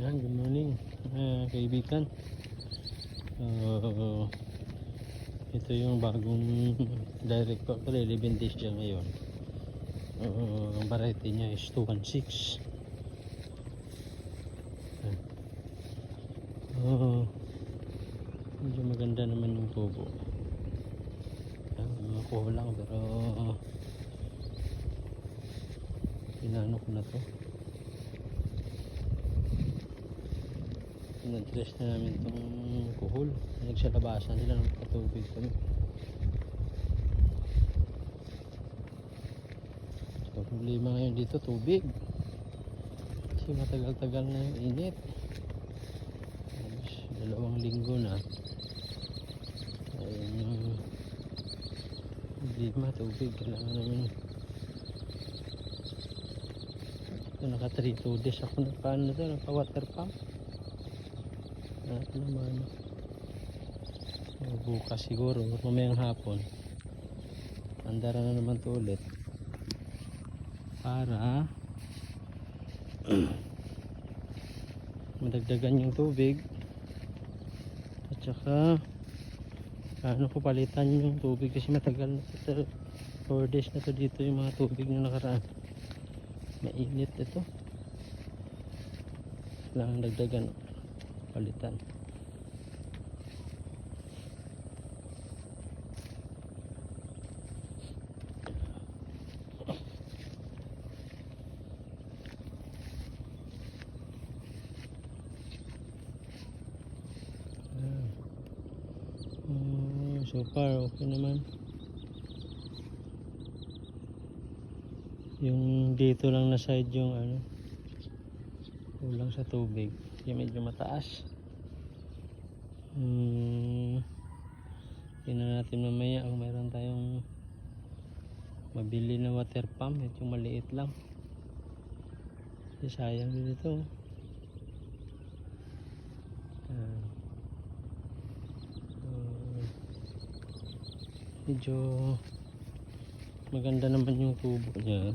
Yan, good morning kaibigan. Ito yung bagong direct ko. Actually 11 days siya ngayon. Ang variety niya is 216. Medyo maganda naman yung tubo. Makuha lang pero pinano ko na to. Pinadress na namin itong kuhol. Nagsalabasan nila ng patubig kami. So problema ngayon dito tubig. Kasi matagal-tagal na yung init. 2 linggo na. Ayun yung problema tubig. Kailangan namin ito naka 3-2 days ako nagpaano to, nagpa water pump. At naman bukas siguro mamayang hapon andara na naman to ulit para madagdagan yung tubig at saka ano ko palitan yung tubig kasi matagal na ito, 4 days na to dito yung mga tubig na nakaraan. Mainit ito, kailangan dagdagan palitan. So far okay naman. Yung dito lang na side yung ano kulang sa tubig, yung medyo mataas. Tingnan natin mamaya kung mayroon tayong mabili na water pump. Medyo maliit lang kasi sayang din ito. Medyo maganda naman yung tubo niya.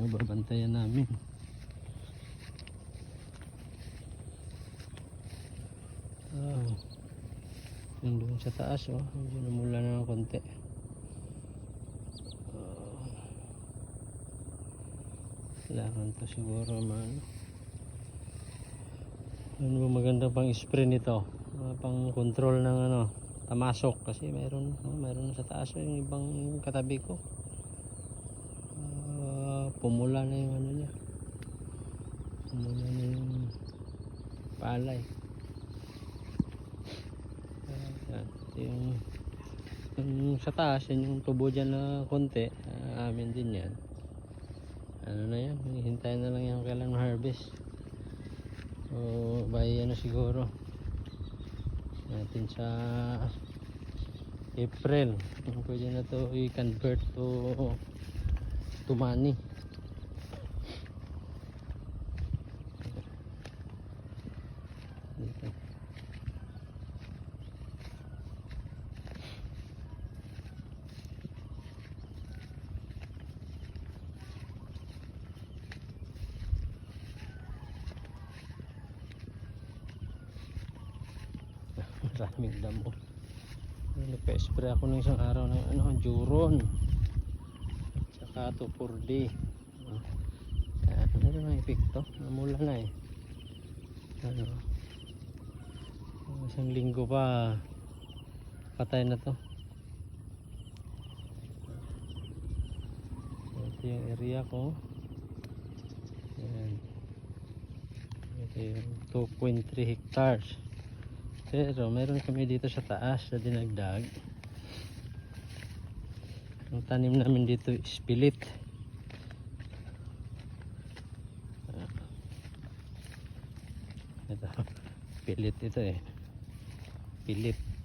Babantayan namin. Yung doon sa taas medyo namula na ng konti. Kailangan to siguro man ano ba maganda pang spray nito, pang control ng ano tamasok kasi mayroon sa taas yung ibang katabi ko pumula na yung ano niya, pumula na yung palay. Yung sa taas yung tubo dyan na konti, amin din yan. Ano na yan, hintayin na lang yan kailan harvest. So by ano siguro natin sa April pwede na to i-convert to money. Dito. Maraming damo. Nagpa-spray ako ng isang araw ng Juron saka to 4D. Ano na epekto? Namula na isang linggo pa patay na to. Ito yung area ko. Yan. Ito yung 2.3 hectares. Pero meron kami dito sa taas na dinagdag. Ang tanim namin dito is pilit. Ito, pilit ito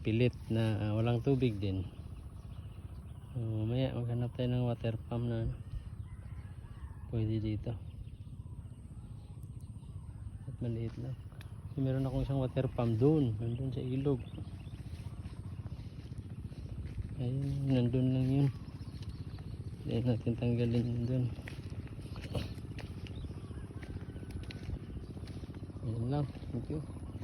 pilit na walang tubig din. Mamaya maghanap tayo ng water pump na pwede dito at maliit lang. Meron akong isang water pump doon sa ilog. Ayun, nandun lang yun. Hindi natin tanggalin yun doon. Yun lang. Thank you.